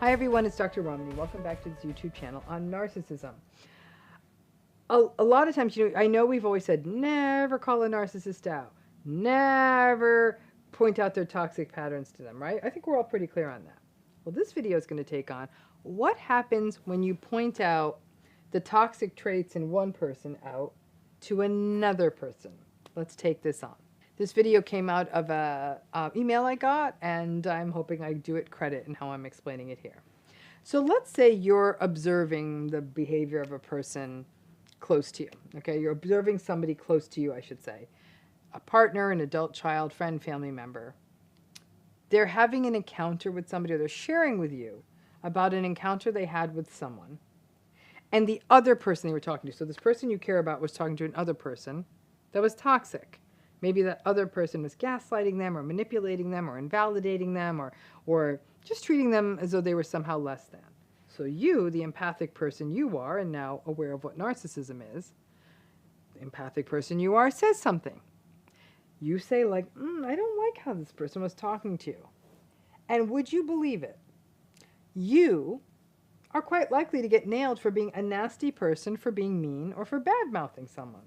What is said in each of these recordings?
Hi everyone, it's Dr. Ramani. Welcome back to this YouTube channel on narcissism. A lot of times, I know we've always said never call a narcissist out, never point out their toxic patterns to them, right? I think we're all pretty clear on that. Well, this video is going to take on what happens when you point out the toxic traits in one person out to another person. Let's take this on. This video came out of an email I got, and I'm hoping I do it credit in how I'm explaining it here. So let's say you're observing the behavior of a person close to you, okay? You're observing somebody close to you, I should say. A partner, an adult child, friend, family member. They're having an encounter with somebody, or they're sharing with you about an encounter they had with someone. And the other person they were talking to, so this person you care about was talking to another person that was toxic. Maybe that other person was gaslighting them or manipulating them or invalidating them or just treating them as though they were somehow less than. So you, the empathic person you are, and now aware of what narcissism is, the empathic person you are says something. You say like, I don't like how this person was talking to you. And would you believe it? You are quite likely to get nailed for being a nasty person, for being mean, or for bad-mouthing someone.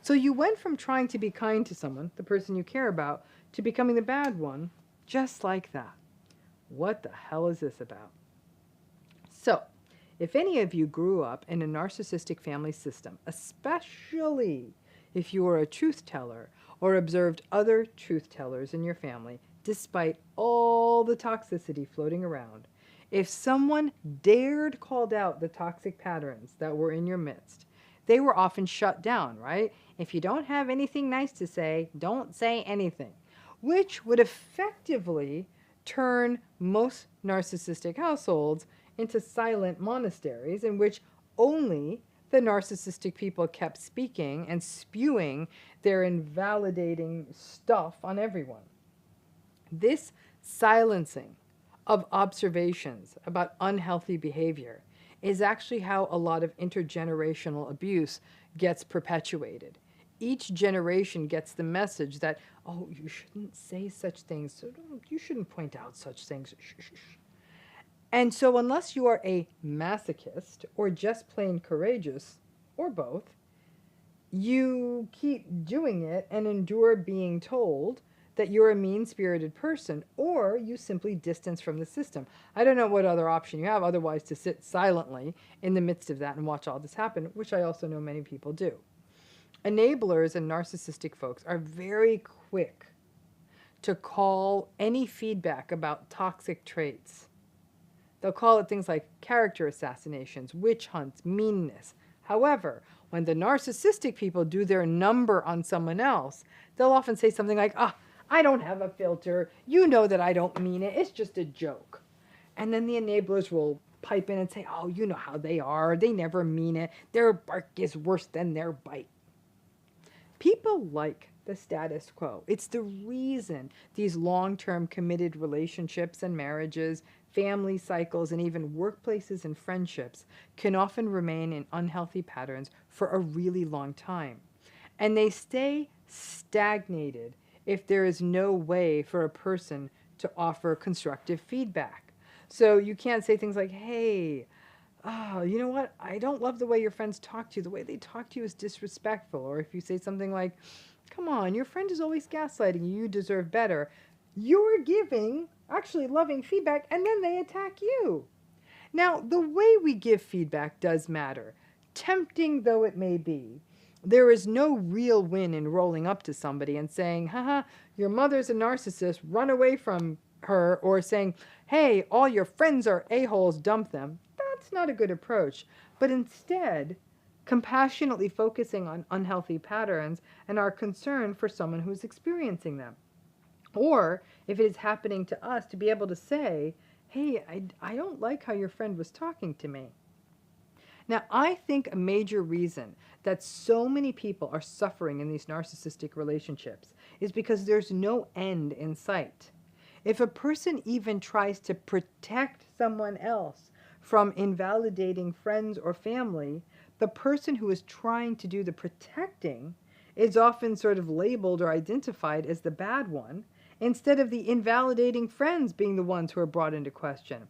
So you went from trying to be kind to someone, the person you care about, to becoming the bad one, just like that. What the hell is this about? So, if any of you grew up in a narcissistic family system, especially if you were a truth teller or observed other truth tellers in your family, despite all the toxicity floating around, if someone dared called out the toxic patterns that were in your midst, they were often shut down, right? If you don't have anything nice to say, don't say anything, which would effectively turn most narcissistic households into silent monasteries in which only the narcissistic people kept speaking and spewing their invalidating stuff on everyone. This silencing of observations about unhealthy behavior is actually how a lot of intergenerational abuse gets perpetuated. Each generation gets the message that, oh, you shouldn't say such things, so you shouldn't point out such things. Shh, shh, shh. And so unless you are a masochist or just plain courageous, or both, you keep doing it and endure being told that you're a mean-spirited person, or you simply distance from the system. I don't know what other option you have otherwise to sit silently in the midst of that and watch all this happen, which I also know many people do. Enablers and narcissistic folks are very quick to call any feedback about toxic traits. They'll call it things like character assassinations, witch hunts, meanness. However, when the narcissistic people do their number on someone else, they'll often say something like, I don't have a filter. You know that I don't mean it. It's just a joke. And then the enablers will pipe in and say, oh, you know how they are. They never mean it. Their bark is worse than their bite. People like the status quo. It's the reason these long-term committed relationships and marriages, family cycles, and even workplaces and friendships can often remain in unhealthy patterns for a really long time. And they stay stagnated if there is no way for a person to offer constructive feedback. So you can't say things like, hey, you know what? I don't love the way your friends talk to you. The way they talk to you is disrespectful. Or if you say something like, come on, your friend is always gaslighting you. You deserve better. You're giving actually loving feedback, and then they attack you. Now, the way we give feedback does matter, tempting though it may be. There is no real win in rolling up to somebody and saying, haha, your mother's a narcissist, run away from her, or saying, hey, all your friends are a-holes, dump them. That's not a good approach. But instead, compassionately focusing on unhealthy patterns and our concern for someone who's experiencing them. Or, if it is happening to us, to be able to say, hey, I don't like how your friend was talking to me. Now, I think a major reason that so many people are suffering in these narcissistic relationships is because there's no end in sight. If a person even tries to protect someone else from invalidating friends or family, the person who is trying to do the protecting is often sort of labeled or identified as the bad one, instead of the invalidating friends being the ones who are brought into question.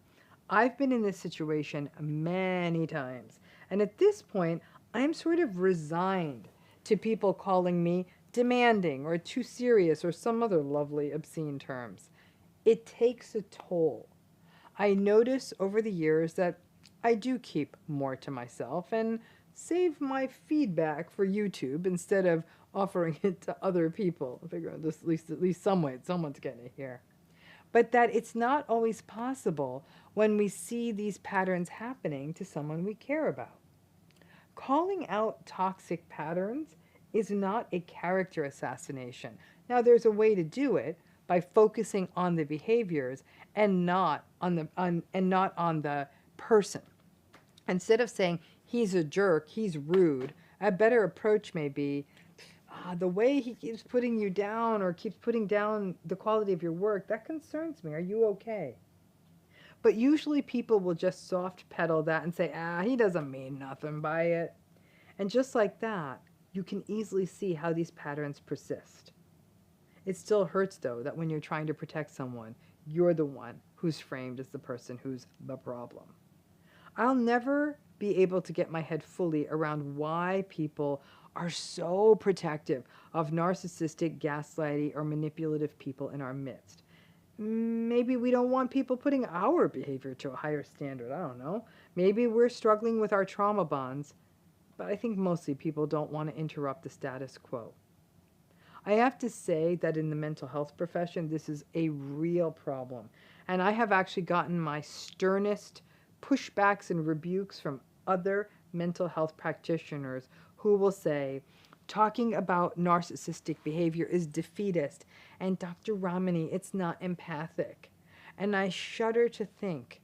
I've been in this situation many times. And at this point, I'm sort of resigned to people calling me demanding or too serious or some other lovely obscene terms. It takes a toll. I notice over the years that I do keep more to myself and save my feedback for YouTube instead of offering it to other people. I figure this at least some way someone's getting it here. But that it's not always possible when we see these patterns happening to someone we care about. Calling out toxic patterns is not a character assassination. Now, there's a way to do it by focusing on the behaviors and not on the person. Instead of saying he's a jerk, he's rude, a better approach may be the way he keeps putting you down or keeps putting down the quality of your work, that concerns me. Are you okay? But usually people will just soft pedal that and say, he doesn't mean nothing by it. And just like that, you can easily see how these patterns persist. It still hurts, though, that when you're trying to protect someone, you're the one who's framed as the person who's the problem. I'll never be able to get my head fully around why people are so protective of narcissistic, gaslighty, or manipulative people in our midst. Maybe we don't want people putting our behavior to a higher standard. I don't know. Maybe we're struggling with our trauma bonds, but I think mostly people don't want to interrupt the status quo. I have to say that in the mental health profession, this is a real problem. And I have actually gotten my sternest pushbacks and rebukes from other mental health practitioners who will say, talking about narcissistic behavior is defeatist, and Dr. Ramani, it's not empathic. And I shudder to think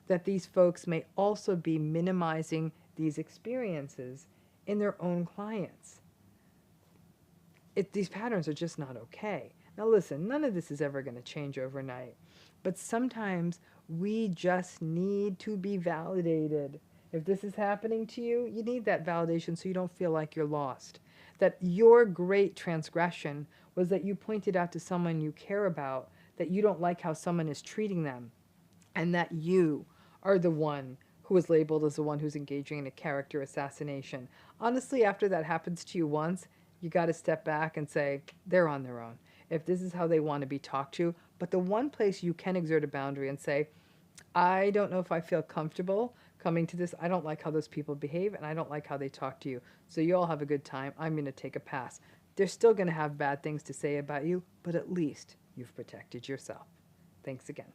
that these folks may also be minimizing these experiences in their own clients. These patterns are just not okay. Now listen, none of this is ever going to change overnight, but sometimes we just need to be validated. If this is happening to you, you need that validation so you don't feel like you're lost. That your great transgression was that you pointed out to someone you care about that you don't like how someone is treating them, and that you are the one who is labeled as the one who's engaging in a character assassination. Honestly, after that happens to you once, you got to step back and say, they're on their own. If this is how they want to be talked to, but the one place you can exert a boundary and say, I don't know if I feel comfortable coming to this. I don't like how those people behave, and I don't like how they talk to you. So you all have a good time. I'm going to take a pass. They're still going to have bad things to say about you, but at least you've protected yourself. Thanks again.